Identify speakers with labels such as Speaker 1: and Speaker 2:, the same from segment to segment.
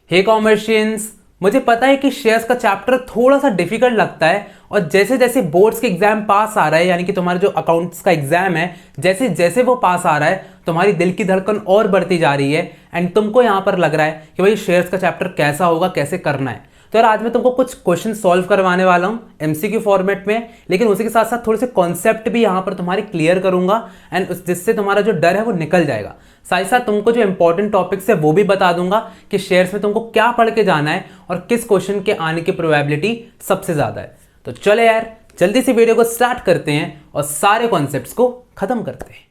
Speaker 1: हे कॉमर्शियंस, मुझे पता है कि शेयर्स का चैप्टर थोड़ा सा डिफिकल्ट लगता है और जैसे जैसे बोर्ड्स के एग्जाम पास आ रहा है, यानी कि तुम्हारा जो अकाउंट्स का एग्जाम है, जैसे जैसे वो पास आ रहा है तुम्हारी दिल की धड़कन और बढ़ती जा रही है एंड तुमको यहाँ पर लग रहा है कि भाई शेयर्स का चैप्टर कैसा होगा, कैसे करना है। तो यार आज मैं तुमको कुछ क्वेश्चन सॉल्व करवाने वाला हूँ एमसीक्यू फॉर्मेट में, लेकिन उसी के साथ साथ थोड़े से कॉन्सेप्ट भी यहाँ पर तुम्हारी क्लियर करूंगा एंड जिससे तुम्हारा जो डर है वो निकल जाएगा। साथ ही साथ तुमको जो इंपॉर्टेंट टॉपिक्स है वो भी बता दूंगा कि शेयर्स में तुमको क्या पढ़ के जाना है और किस क्वेश्चन के आने की प्रोबेबिलिटी सबसे ज्यादा है। तो चले यार जल्दी से वीडियो को स्टार्ट करते हैं और सारे कॉन्सेप्ट्स को खत्म करते हैं।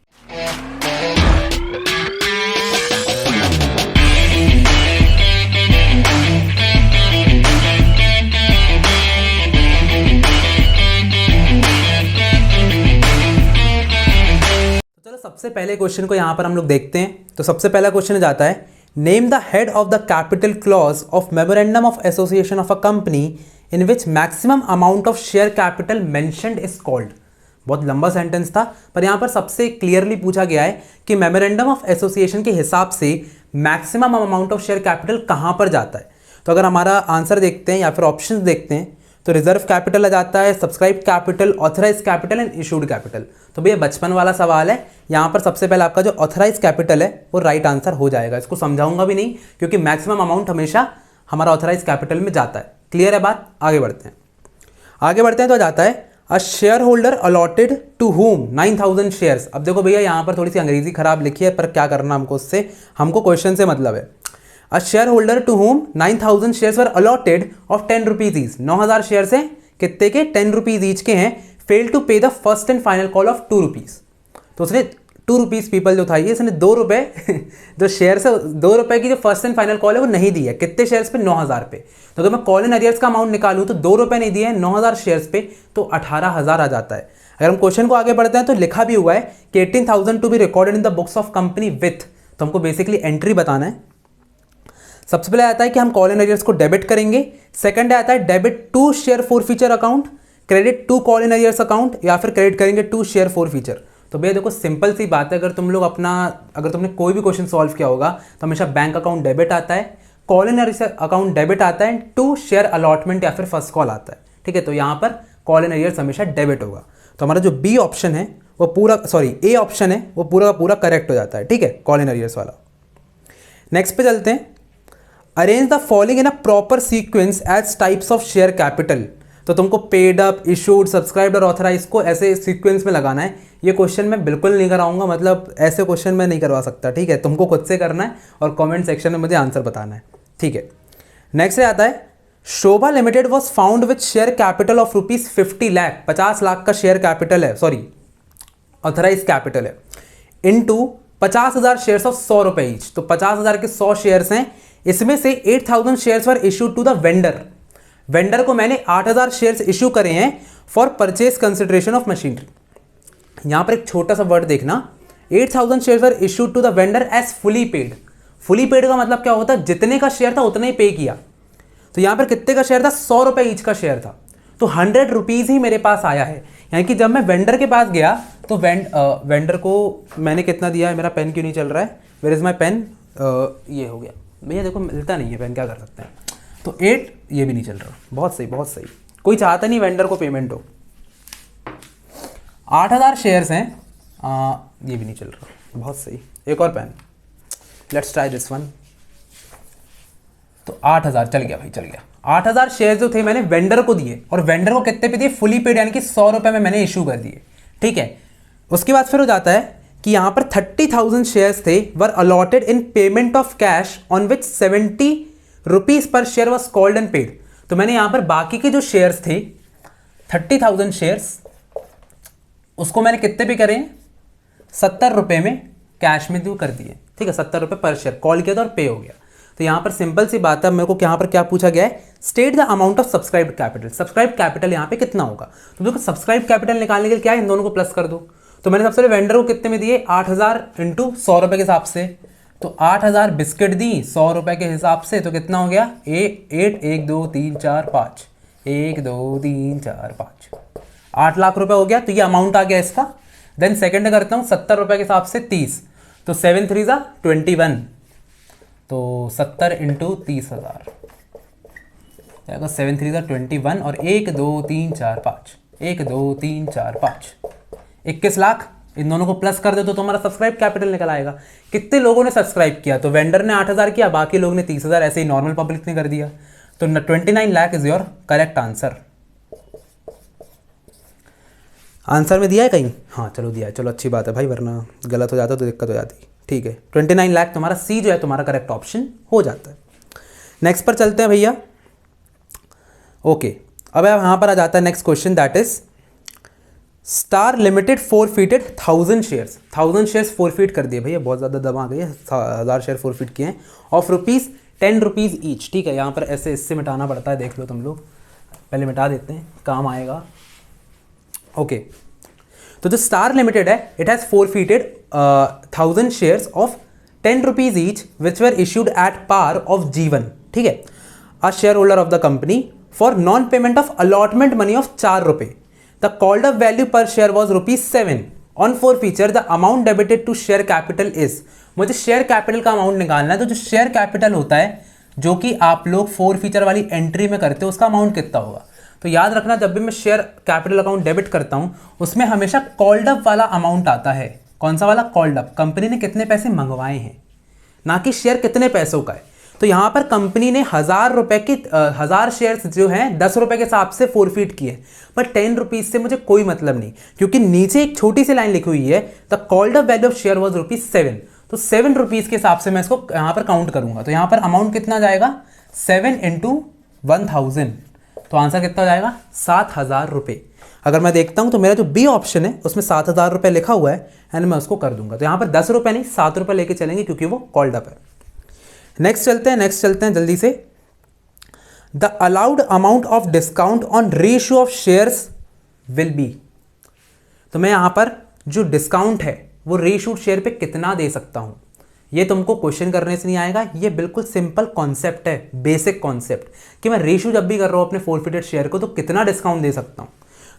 Speaker 1: सबसे पहले क्वेश्चन को यहां पर हम लोग देखते हैं। तो सबसे पहला क्वेश्चन जाता है, name the head of the capital clause of memorandum of association of a company in which maximum amount of share capital mentioned is called. बहुत लंबा सेंटेंस था पर यहां पर सबसे क्लियरली पूछा गया है कि मेमोरेंडम ऑफ एसोसिएशन के हिसाब से maximum amount of share capital कहां पर जाता है। तो अगर हमारा आंसर देखते हैं या फिर ऑप्शन देखते हैं तो रिजर्व कैपिटल आ जाता है, subscribe capital, authorise capital and issued capital. तो भैया बचपन वाला सवाल है, यहाँ पर सबसे पहले आपका जो ऑथराइज कैपिटल है वो राइट आंसर हो जाएगा। इसको समझाऊंगा भी नहीं क्योंकि मैक्सिमम अमाउंट हमेशा हमारा ऑथराइज कैपिटल में जाता है। क्लियर है बात? आगे बढ़ते हैं। तो जाता है a share holder allotted to home 9000 shares. अब देखो भैया यहाँ पर थोड़ी सी अंग्रेजी खराब लिखी है पर क्या करना हमको, उससे हमको क्वेश्चन से मतलब है। A shareholder to whom 9000 shares were allotted of 10 rupees each। 9000 shares हैं, कितने के? 10 रुपीज ईच के हैं। फेल टू पे the first and final call of 2 rupees. तो उसने 2 रुपीज पीपल जो था ये, इसने 2 रुपए जो शेयर्स है 2 रुपए की जो फर्स्ट एंड फाइनल कॉल है वो नहीं दी है। कितने शेयर्स पे? 9000 पे। तो अगर मैं कॉल इन अरियर्स का अमाउंट निकालूं तो 2 रुपए नहीं दिए हैं 9000 शेयर्स पे, तो 18000 आ जाता है। अगर हम क्वेश्चन को आगे बढ़ते हैं तो लिखा भी हुआ है कि 18000 to be recorded in the books of company with. तो हमको बेसिकली एंट्री बताना है। सबसे पहले आता है कि हम कॉल इन अरियर्स को डेबिट करेंगे। सेकंड आता है debit to share forfeiture account, credit to call in arrears account, या फिर क्रेडिट करेंगे टू शेयर फॉरफीचर। तो भैया देखो सिंपल सी बात है, अगर तुमने कोई भी क्वेश्चन सॉल्व किया होगा तो हमेशा बैंक अकाउंट डेबिट आता है, call in arrears account debit आता है, टू शेयर अलॉटमेंट या फिर फर्स्ट कॉल आता है। ठीक है, तो यहाँ पर कॉल इन अरियर्स हमेशा डेबिट होगा। तो हमारा जो बी ऑप्शन है वो पूरा, ए ऑप्शन है वो पूरा का पूरा करेक्ट हो जाता है। ठीक है, कॉल इन अरियर्स वाला। नेक्स्ट पे चलते हैं। Arrange the following in a proper sequence as types of share capital. तो तुमको पेड अप, इशूड, सब्सक्राइब्ड और ऑथराइज को ऐसे सीक्वेंस में लगाना है। ये क्वेश्चन मैं बिल्कुल नहीं कराऊंगा, मतलब ऐसे क्वेश्चन मैं नहीं करवा सकता। ठीक है, तुमको खुद से करना है और कमेंट सेक्शन में मुझे आंसर बताना है। ठीक है, नेक्स्ट आता है Shobha limited was found with share capital of rupees 50 lakh. 50 lakh का शेयर कैपिटल है, सॉरी ऑथराइज कैपिटल है, इनटू 50,000 शेयर्स ऑफ 100 रुपए ईच। तो 50,000 के 100 शेयर्स हैं, इसमें से 8000 shares were issued to the vendor. Vendor को मैंने 8000 शेयर्स इशू करे हैं for purchase consideration of machinery. यहां पर एक छोटा सा वर्ड देखना, 8000 shares were issued to the vendor as fully paid. Fully paid का मतलब क्या होता है? जितने का शेयर था उतने ही पे किया। तो यहां पर कितने का शेयर था? 100 रुपए ईच का शेयर था, तो 100 रुपीज ही मेरे पास आया है। यानी कि जब मैं वेंडर के पास गया तो वेंडर को मैंने कितना दिया है? मेरा पेन क्यों नहीं चल रहा है? Where is my pen? ये हो गया भैया, देखो मिलता नहीं है पेन, क्या कर सकते हैं। तो 8, ये भी नहीं चल रहा। बहुत सही, बहुत सही। कोई चाहता नहीं वेंडर को पेमेंट हो। 8000 शेयर्स हैं, ये भी नहीं चल रहा। बहुत सही, एक और pen, let's try this one. तो 8000 चल गया भाई, चल गया। 8000 शेयर्स जो थे मैंने वेंडर को दिए, और वेंडर को कितने पे दिए? फुली पेड, यानी कि 100 रुपए में मैंने इशू कर दिए। ठीक है, उसके बाद फिर हो जाता है कि यहां पर 30,000 शेयर्स थे वर allotted in payment of cash on which 70 rupees per share was called and paid. तो मैंने यहां पर बाकी के जो शेयर्स थे 30,000 शेयर्स, उसको मैंने कितने पे करे? 70 रुपए में कैश में कर दिए। ठीक है, 70 रुपए पर शेयर कॉल किया था और पे हो गया। तो यहां पर सिंपल सी बात है, मेरे को यहां पर क्या पूछा गया है? State the amount of subscribed capital. Subscribe capital यहां पे कितना होगा? तो देखो सब्सक्राइब कैपिटल निकालने के लिए क्या है? इन दोनों को प्लस कर दो। तो मैंने सबसे पहले वेंडर को कितने में दिए? 8000 इंटू 100 रुपए के हिसाब से। तो 8000 बिस्किट दी 100 रुपए के हिसाब से, तो कितना हो गया? 8 1 2 3 4 5 1 2 3 4 5 8 लाख रुपए हो गया। तो ये अमाउंट आ गया इसका। देन सेकंड करता हूँ 70 रुपए के हिसाब से 30, तो 7 3 21, तो 70 इंटू 30,000 जाएगा 7 3 21 और 1 2 3 4 5 1 2 3 4 5 21 लाख। इन दोनों को प्लस कर दे तो तुम्हारा सब्सक्राइब कैपिटल निकल आएगा। कितने लोगों ने सब्सक्राइब किया? तो वेंडर ने 8,000 किया, बाकी लोग ने 30,000, ऐसे ही नॉर्मल पब्लिक ने कर दिया। तो 29 lakh is your correct answer. Answer में दिया है कहीं? हाँ चलो दिया है, चलो अच्छी बात है भाई, वरना गलत हो जाता तो दिक्कत हो जाती। ठीक है, 29 लाख तुम्हारा सी जो है तुम्हारा करेक्ट ऑप्शन हो जाता है। नेक्स्ट पर चलते हैं भैया। ओके, अब यहाँ पर आ जाता है next question, that is star limited forfeited 1000 shares. 1000 shares forfeit कर दिए भैया, बहुत ज़्यादा दबा गई है, 1000 शेयर फोरफीट किए हैं ऑफ रुपीज़ 10 रुपीज़ ईच। ठीक है, यहाँ पर ऐसे इससे मिटाना पड़ता है, देख लो तुम लोग, पहले मिटा देते हैं, काम आएगा। ओके, तो जो स्टार लिमिटेड है, it has forfeited 1000 shares of 10 rupees each which were issued at par of G1। ठीक है, a share holder of the company for non payment of allotment money of 4 रुपये। The called up value per share was ₹7. On forfeiture, the amount debited to share capital is। मुझे share capital का amount निकालना है। तो जो share capital होता है, जो कि आप लोग फोरफीचर वाली एंट्री में करते हो, उसका अमाउंट कितना होगा? तो याद रखना, जब भी मैं शेयर कैपिटल अकाउंट डेबिट करता हूं, उसमें हमेशा कॉल्ड अप वाला अमाउंट आता है। कौन सा वाला? Called up. कंपनी ने कितने पैसे मंगवाए हैं, ना कि शेयर कितने पैसों का है। तो यहाँ पर कंपनी ने 1000 रुपए की 1000 शेयर्स जो हैं 10 रुपए के हिसाब से फोरफीट किए, पर 10 रुपीज से मुझे कोई मतलब नहीं, क्योंकि नीचे एक छोटी सी लाइन लिखी हुई है, the called up value of share was ₹7। तो 7 रुपीज के हिसाब से मैं इसको यहाँ पर काउंट करूंगा। तो यहाँ पर अमाउंट कितना जाएगा? 7 इंटू 1000। तो आंसर कितना हो जाएगा? 7000 रुपये। अगर मैं देखता हूँ तो मेरा जो बी ऑप्शन है उसमें 7000 रुपये लिखा हुआ है, एंड मैं उसको कर दूंगा। तो यहाँ पर 10 रुपये नहीं 7 रुपये लेके चलेंगे, क्योंकि वो कॉल्ड अप है। नेक्स्ट चलते हैं जल्दी से। The allowed amount of discount on ratio of shares will be. तो मैं यहां पर जो डिस्काउंट है वो रेशियोड शेयर पे कितना दे सकता हूं, ये तुमको क्वेश्चन करने से नहीं आएगा। ये बिल्कुल सिंपल कॉन्सेप्ट है, बेसिक कॉन्सेप्ट, कि मैं रेशियो जब भी कर रहा हूं अपने फोरफीटेड शेयर को, तो कितना डिस्काउंट दे सकता हूं।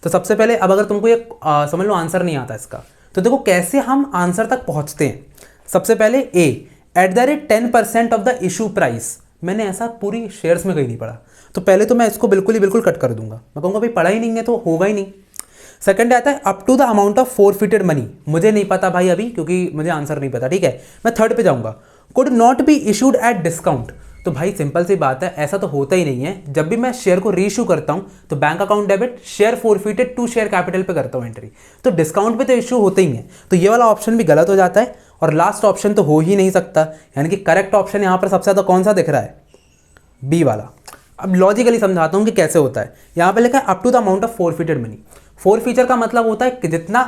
Speaker 1: तो सबसे पहले, अब अगर तुमको ये समझ लो आंसर नहीं आता इसका, तो देखो कैसे हम आंसर तक पहुंचते हैं। सबसे पहले A, at the rate 10% of the issue price. मैंने ऐसा पूरी शेयर्स में कहीं नहीं पढ़ा, तो पहले तो मैं इसको बिल्कुल कट कर दूंगा। मैं कहूँगा भाई पढ़ा ही नहीं है तो होगा ही नहीं। सेकंड आता है up to the amount of forfeited money. मुझे नहीं पता भाई अभी, क्योंकि मुझे आंसर नहीं पता। ठीक है, मैं थर्ड पे जाऊंगा, could not be issued at discount. तो भाई सिंपल सी बात है, ऐसा तो होता ही नहीं है। जब भी मैं शेयर को रीइश्यू करता हूं तो bank account debit, share forfeited to share capital पे करता हूं एंट्री, तो डिस्काउंट पे तो इशू होते ही है। तो ये वाला ऑप्शन भी गलत हो जाता है, और लास्ट ऑप्शन तो हो ही नहीं सकता। यानी कि करेक्ट ऑप्शन यहां पर सबसे ज्यादा कौन सा दिख रहा है? बी वाला। अब लॉजिकली समझाता हूं कि कैसे होता है। यहां पर लिखा है up to the amount of forfeited money. Forfeiture का मतलब होता है कि जितना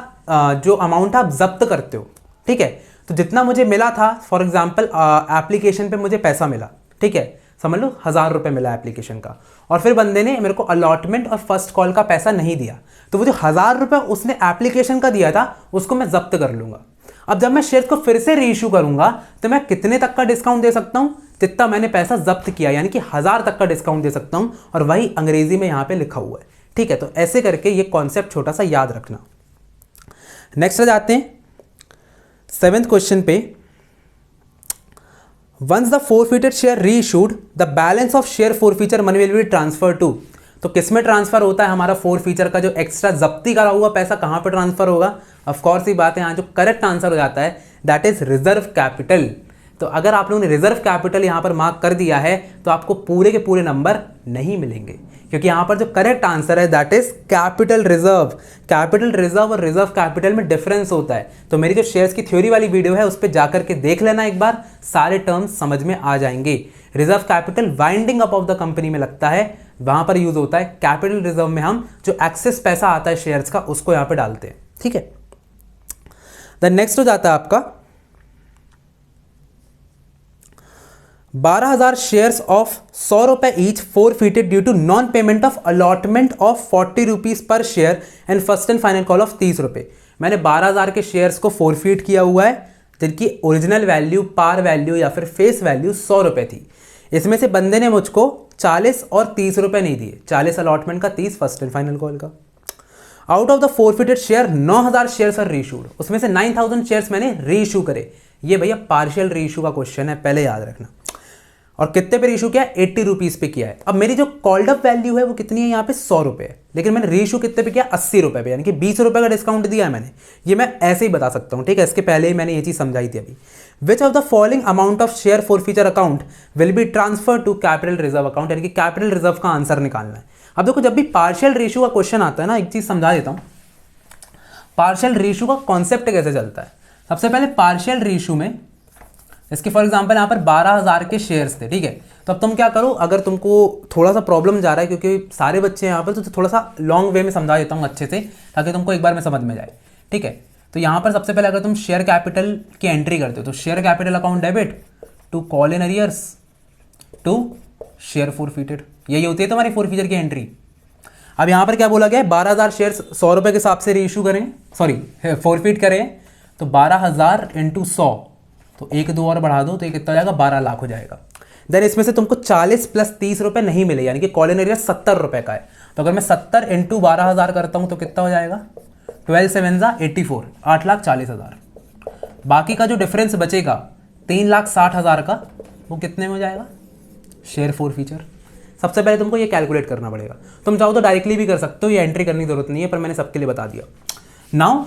Speaker 1: जो अमाउंट आप जब्त करते हो। ठीक है, तो जितना मुझे मिला था, फॉर एग्जाम्पल एप्लीकेशन पे मुझे पैसा मिला, ठीक है, समझ लो 1000 रुपये मिला एप्लीकेशन का, और फिर बंदे ने मेरे को अलॉटमेंट और फर्स्ट कॉल का पैसा नहीं दिया, तो वो जो 1000 रुपये उसने एप्लीकेशन का दिया था उसको मैं जब्त कर लूंगा। अब जब मैं शेयर को फिर से रीइश्यू करूंगा तो मैं कितने तक का डिस्काउंट दे सकता हूं? जितना मैंने पैसा जब्त किया, यानी कि 1000 तक का डिस्काउंट दे सकता हूं, और वही अंग्रेजी में यहां पे लिखा हुआ है। ठीक है, तो ऐसे करके ये कॉन्सेप्ट छोटा सा याद रखना। नेक्स्ट आ जाते हैं 7th क्वेश्चन पे। Once the forfeited share reissued, the balance of share forfeiture money will be transfer to. तो किस में ट्रांसफर होता है? हमारा फोरफीचर का जो एक्स्ट्रा जब्ती करा हुआ पैसा कहां पे ट्रांसफर होगा? ऑफ कोर्स ही बात है, यहाँ जो करेक्ट आंसर हो जाता है दैट इज रिजर्व कैपिटल। तो अगर आप लोगों ने रिजर्व कैपिटल यहां पर मार्क कर दिया है तो आपको पूरे के पूरे नंबर नहीं मिलेंगे, क्योंकि यहां पर जो करेक्ट आंसर है that is capital reserve. Capital reserve और रिजर्व कैपिटल में डिफरेंस होता है। तो मेरी जो शेयर्स की थ्योरी वाली वीडियो है उस पर जाकर के देख लेना एक बार, सारे टर्म्स समझ में आ जाएंगे। Reserve capital winding up of the company में लगता है, वहां पर यूज होता है। कैपिटल रिजर्व में हम जो एक्सेस पैसा आता है शेयर्स का उसको यहां पर डालते हैं। ठीक है, देन नेक्स्ट हो जाता है आपका 12,000 शेयर्स ऑफ 100 रुपए each forfeited due to non payment of allotment of 40 rupees per share and first and final call of 30 रुपए। मैंने 12,000 के शेयर्स को फोरफीट किया हुआ है, जिनकी ओरिजिनल वैल्यू, पार वैल्यू या फिर फेस वैल्यू 100 रुपए थी। इसमें से बंदे ने मुझको 40 और 30 रुपए नहीं दिए, 40 अलॉटमेंट का, 30 फर्स्ट एंड फाइनल कॉल का। Out of the forfeited share 9,000 shares are reissued, उसमें से 9,000 शेयर्स मैंने रीइश्यू करे। ये भैया पार्शियल रीइश्यू का क्वेश्चन है, पहले याद रखना। और कितने पे इशू किया है, 80 रुपीज़ पे किया है। अब मेरी जो कॉल्ड अप वैल्यू है वो कितनी है यहाँ पे, 100 रुपये है, लेकिन मैंने रीइशू कितने पे किया, 80 रुपये पे, यानी कि 20 रुपये का डिस्काउंट दिया है मैंने। ये मैं ऐसे ही बता सकता हूँ, ठीक है, इसके पहले ही मैंने ये चीज़ समझाई थी अभी। Which of the following amount of share forfeiture account will be transfer to capital reserve account, यानी कि कैपिटल रिजर्व का आंसर निकालना है। अब देखो जब भी पार्शियल रेशियो का क्वेश्चन आता है ना, एक चीज़ समझा देता हूँ, पार्शियल रेशियो का कॉन्सेप्ट कैसे चलता है। सबसे पहले पार्शियल रेशियो में इसके फॉर एग्जांपल यहाँ पर 12,000 के शेयर्स थे, ठीक है। तो अब तुम क्या करो, अगर तुमको थोड़ा सा प्रॉब्लम जा रहा है क्योंकि सारे बच्चे यहाँ पर, तो थोड़ा सा लॉन्ग वे में समझा देता हूँ अच्छे से, ताकि तुमको एक बार में समझ में जाए, ठीक है। तो यहाँ पर सबसे पहले अगर तुम शेयर कैपिटल की एंट्री करते हो तो share capital account debit to call in arrears to share forfeited, यही होती है तुम्हारी फॉरफीचर की एंट्री। अब यहाँ पर क्या बोला गया है, 12,000 शेयर्स 100 रुपये के हिसाब से रीइशू करें, सॉरी फॉरफीट करें, तो 12,000 इंटू 100, तो 1-2 और बढ़ा दो तो ये कितना हो जाएगा, 12 लाख हो जाएगा। देन इसमें से तुमको 40 + 30 रुपये नहीं मिले, यानी कि कॉल इन एरिया 70 रुपये का है। तो अगर मैं 70 इंटू 12,000 करता हूँ तो कितना हो जाएगा, 12×7 = 84, 8,40,000। बाकी का जो डिफरेंस बचेगा 3,60,000 का, वो कितने में हो जाएगा, शेयर फॉरफीचर। सबसे पहले तुमको ये कैलकुलेट करना पड़ेगा। तुम चाहो तो डायरेक्टली भी कर सकते हो, ये एंट्री करने की जरूरत नहीं है, पर मैंने सबके लिए बता दिया। नाउ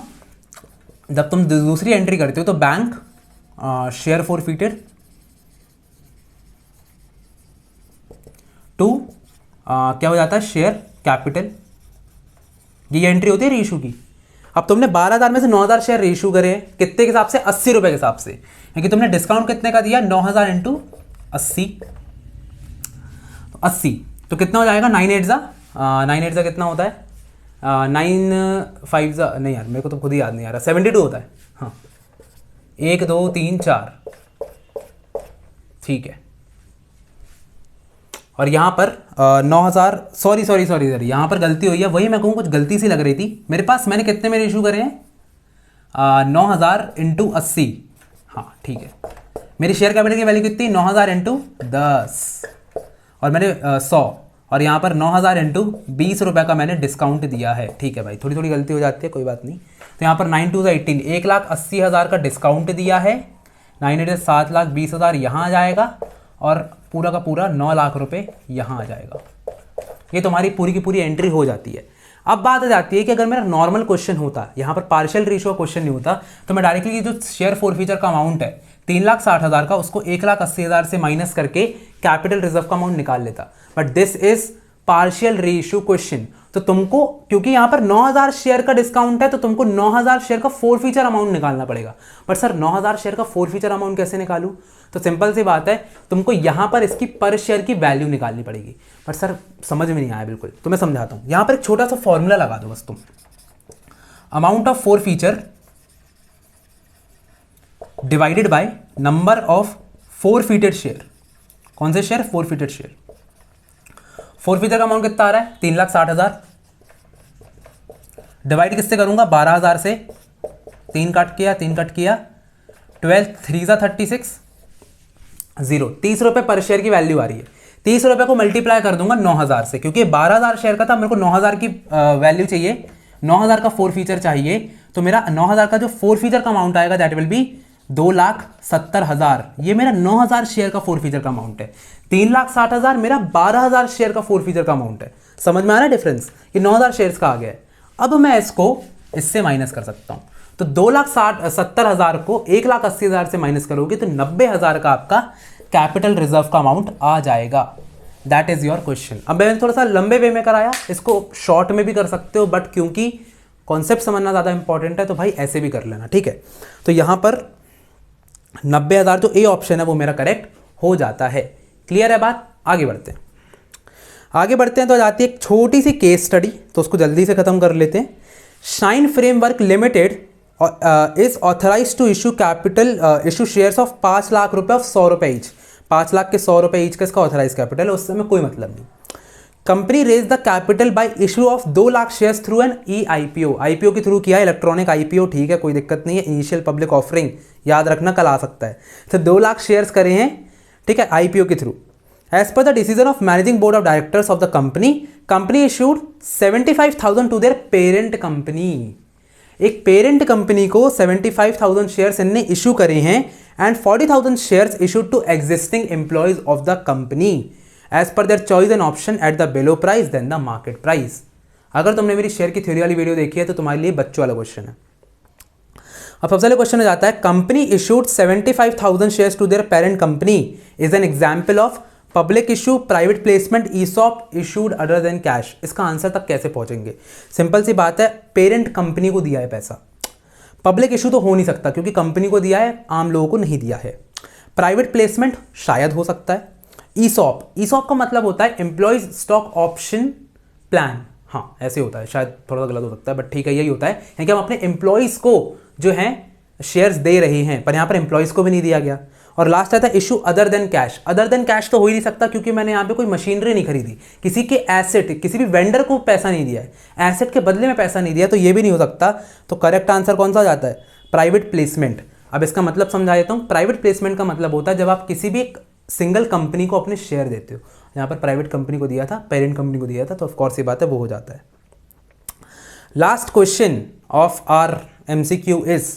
Speaker 1: जब तुम दूसरी एंट्री करते हो तो बैंक शेयर फॉरफीटेड टू क्या हो जाता है, शेयर कैपिटल, ये एंट्री होती है रीइशू की। अब तुमने 12,000 में से 9,000 शेयर रीइशू करे, कितने के हिसाब से, 80 रुपये के हिसाब से, क्योंकि तुमने डिस्काउंट कितने का दिया, 9,000 इंटू 80, 80 तो कितना हो जाएगा, 9 8 कितना होता है, 9 5 नहीं यार, मेरे को तो खुद ही याद नहीं आ रहा, 72 होता है, हाँ 1 2 3 4, ठीक है। और यहाँ पर 9,000, सॉरी यहाँ पर गलती हुई है, वही मैं कहूँ कुछ गलती सी लग रही थी मेरे पास। मैंने कितने में इशू करे हैं, 9,000 इंटू 80, हाँ ठीक है। मेरी शेयर कैपिटल की वैल्यू कितनी, 9,000 इंटू 10, और मैंने 100, और यहाँ पर 9,000 इंटू 20 रुपये का मैंने डिस्काउंट दिया है, ठीक है भाई, थोड़ी थोड़ी गलती हो जाती है, कोई बात नहीं। तो यहाँ पर 9 2 18, 1,80,000 का डिस्काउंट दिया है, 9 8 7,20,000 यहाँ आ जाएगा, और पूरा का पूरा 9 लाख रुपए यहाँ आ जाएगा। ये तुम्हारी पूरी की पूरी एंट्री हो जाती है। अब बात आ जाती है कि अगर मेरा नॉर्मल क्वेश्चन होता, यहाँ पर पार्शियल रेशियो का क्वेश्चन नहीं होता, तो मैं डायरेक्टली जो शेयर फॉरफीचर का अमाउंट है 3,60,000 का, उसको 1,80,000 से माइनस करके कैपिटल रिजर्व का अमाउंट निकाल लेता। But this is partial ratio question, तो तुमको क्योंकि यहाँ पर 9,000 शेयर का डिस्काउंट है, तो तुमको 9,000 शेयर का फॉरफीचर अमाउंट निकालना पड़ेगा। बट सर 9,000 शेयर का फॉरफीचर अमाउंट कैसे निकालूं, तो सिंपल सी बात है, तुमको यहाँ पर इसकी पर शेयर की वैल्यू निकालनी पड़ेगी। बट सर समझ में नहीं आया बिल्कुल, तो मैं समझाता हूँ। यहाँ पर एक छोटा सा फॉर्मूला लगा दो बस तुम, amount of forfeiture divided by number of forfeited share. कौन से शेयर, फॉरफीटेड शेयर। फॉरफीचर का अमाउंट कितना आ रहा है, 3,60,000, डिवाइड किससे करूंगा, 12,000 से, 3 कट किया 12 3 36, 0, 30 रुपये पर शेयर की वैल्यू आ रही है। 30 रुपये को मल्टीप्लाई कर दूंगा 9,000 से, क्योंकि 12,000 शेयर का था, मेरे को 9,000 की वैल्यू चाहिए, 9,000 का फॉरफीचर चाहिए, तो मेरा 9,000 का जो फॉरफीचर का अमाउंट आएगा दैट विल बी 2,70,000। ये मेरा 9,000 शेयर का फॉरफीचर का अमाउंट है। 3,60,000 मेरा 12,000 शेयर का फॉरफीचर का अमाउंट है। समझ में आ रहा है डिफरेंस, ये 9,000 शेयर्स का आ गया है। अब मैं इसको इससे माइनस कर सकता हूं, तो 2,70,000 को 1,80,000 से माइनस करोगे तो 90,000 का आपका कैपिटल रिजर्व का अमाउंट आ जाएगा। That is your question. अब मैंने थोड़ा सा लंबे वे में कराया, इसको शॉर्ट में भी कर सकते हो, बट क्योंकि कॉन्सेप्ट समझना ज़्यादा इंपॉर्टेंट है तो भाई ऐसे भी कर लेना, ठीक है। तो यहाँ पर 90,000 जो ए ऑप्शन है वो मेरा करेक्ट हो जाता है। क्लियर है बात, आगे बढ़ते हैं। आगे बढ़ते हैं तो आ जाती है एक छोटी सी केस स्टडी, तो उसको जल्दी से खत्म कर लेते हैं। Shine framework limited is authorise to issue capital issue shares of 5 lakh रुपए ऑफ 100 रुपए ईच। 5 लाख के 100 रुपए ईच का इसका ऑथराइज कैपिटल है, उससे हमें कोई मतलब नहीं। Company raise the capital by issue of 2 lakh shares through an IPO। IPO के थ्रू किया, इलेक्ट्रॉनिक IPO, ठीक है, कोई दिक्कत नहीं है। इनिशियल पब्लिक ऑफरिंग याद रखना, कल आ सकता है। तो 2 लाख शेयर्स करे हैं, ठीक है, IPO के through. As per the decision of managing board of directors of the company issued 75,000 to their parent company. एक पेरेंट कंपनी को 75,000 शेयर्स इनने इशू करे हैं and 40,000 shares issued to existing employees of the company as per their choice and option at the below price than the market price। अगर तुमने मेरी share की theory वाली वीडियो देखी है तो तुम्हारे लिए बच्चों वाला क्वेश्चन है। अब सबसे पहले क्वेश्चन हो जाता है, company issued 75,000 shares to their parent company is an example of public issue, private placement, ESOP issued other than cash. इसका आंसर तक कैसे पहुंचेंगे? सिंपल सी बात है, पेरेंट कंपनी को दिया है पैसा, पब्लिक इशू तो हो नहीं सकता क्योंकि कंपनी को दिया है, आम लोगों को नहीं दिया है। प्राइवेट प्लेसमेंट शायद हो सकता है। ईसॉप का मतलब होता है एम्प्लॉयज स्टॉक ऑप्शन प्लान, हाँ ऐसे होता है, शायद थोड़ा सा गलत हो सकता है बट ठीक है, यही होता है कि हम अपने एम्प्लॉयज को जो है शेयर्स दे रहे हैं, पर यहाँ पर एम्प्लॉयज को भी नहीं दिया गया। और लास्ट आता है issue other than cash. Other than cash तो हो ही नहीं सकता क्योंकि मैंने यहाँ पे कोई मशीनरी नहीं खरीदी, किसी के एसेट, किसी भी वेंडर को पैसा नहीं दिया है, एसेट के बदले में पैसा नहीं दिया, तो ये भी नहीं हो सकता। तो करेक्ट आंसर कौन सा हो जाता है? Private placement. अब इसका मतलब समझा देता हूँ। प्राइवेट प्लेसमेंट का मतलब होता है जब आप किसी भी एक सिंगल कंपनी को अपने शेयर देते हो। यहाँ पर प्राइवेट कंपनी को दिया था, पेरेंट कंपनी को दिया था, तो ऑफकोर्स ये बात है वो हो जाता है। Last question of our MCQ is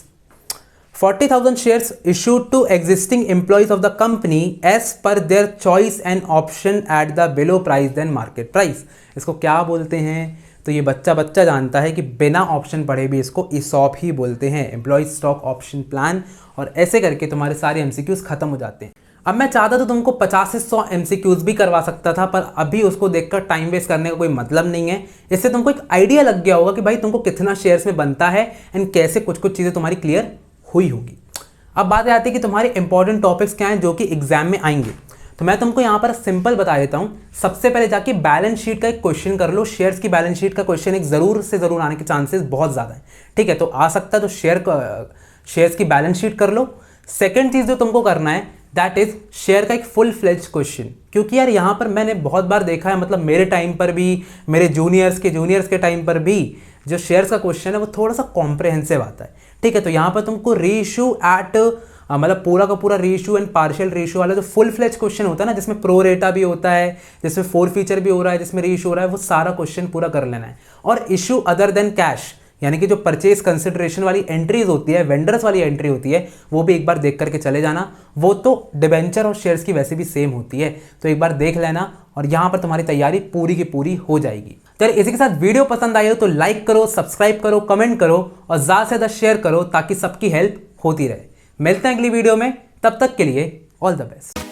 Speaker 1: 40,000 shares issued to existing employees of the company as per their choice and option at the below price than market price। इसको क्या बोलते हैं? तो ये बच्चा जानता है कि बिना ऑप्शन पढ़े भी इसको ESOP ही बोलते हैं, एम्प्लॉयज स्टॉक ऑप्शन प्लान। और ऐसे करके तुम्हारे सारे MCQs खत्म हो जाते हैं। अब मैं चाहता तो तुमको 50 से 100 MCQs भी करवा सकता था, पर अभी उसको देखकर टाइम वेस्ट करने का कोई मतलब नहीं है। इससे तुमको एक आइडिया लग गया होगा कि भाई तुमको कितना शेयर्स में बनता है एंड कैसे कुछ चीज़ें तुम्हारी क्लियर हुई होगी। अब बात आती है कि तुम्हारे इंपॉर्टेंट टॉपिक्स क्या हैं जो कि एग्जाम में आएंगे। तो मैं तुमको यहाँ पर सिंपल बता देता हूँ। सबसे पहले जाके बैलेंस शीट का एक क्वेश्चन कर लो। शेयर्स की बैलेंस शीट का क्वेश्चन एक जरूर से जरूर आने के चांसेस बहुत ज़्यादा है, ठीक है? तो आ सकता है, तो शेयर्स की बैलेंस शीट कर लो। सेकेंड चीज़ जो तुमको करना है दैट इज शेयर का एक फुल फ्लेज क्वेश्चन, क्योंकि यार यहाँ पर मैंने बहुत बार देखा है, मतलब मेरे टाइम पर भी, मेरे जूनियर्स के टाइम पर भी जो शेयर्स का क्वेश्चन है वो थोड़ा सा कॉम्प्रहेंसिव आता है, ठीक है? तो यहाँ पर तुमको रीइश्यू एट मतलब पूरा का पूरा रीइश्यू एंड पार्शियल रीइश्यू वाला जो फुल फ्लेज क्वेश्चन होता है ना, जिसमें प्रो रेटा भी होता है, जिसमें फोर फीचर भी हो रहा है, जिसमें रीइश्यू हो रहा है, वो सारा क्वेश्चन पूरा कर लेना है। और इशू अदर देन कैश यानी कि जो परचेज कंसिडरेशन वाली एंट्रीज होती है, वेंडर्स वाली एंट्री होती है, वो भी एक बार देख करके चले जाना। वो तो डिबेंचर और शेयर्स की वैसे भी सेम होती है, तो एक बार देख लेना और यहाँ पर तुम्हारी तैयारी पूरी की पूरी हो जाएगी। तो इसी के साथ वीडियो पसंद आई हो तो लाइक करो, सब्सक्राइब करो, कमेंट करो और ज़्यादा से ज़्यादा शेयर करो ताकि सबकी हेल्प होती रहे। मिलते हैं अगली वीडियो में, तब तक के लिए ऑल द बेस्ट।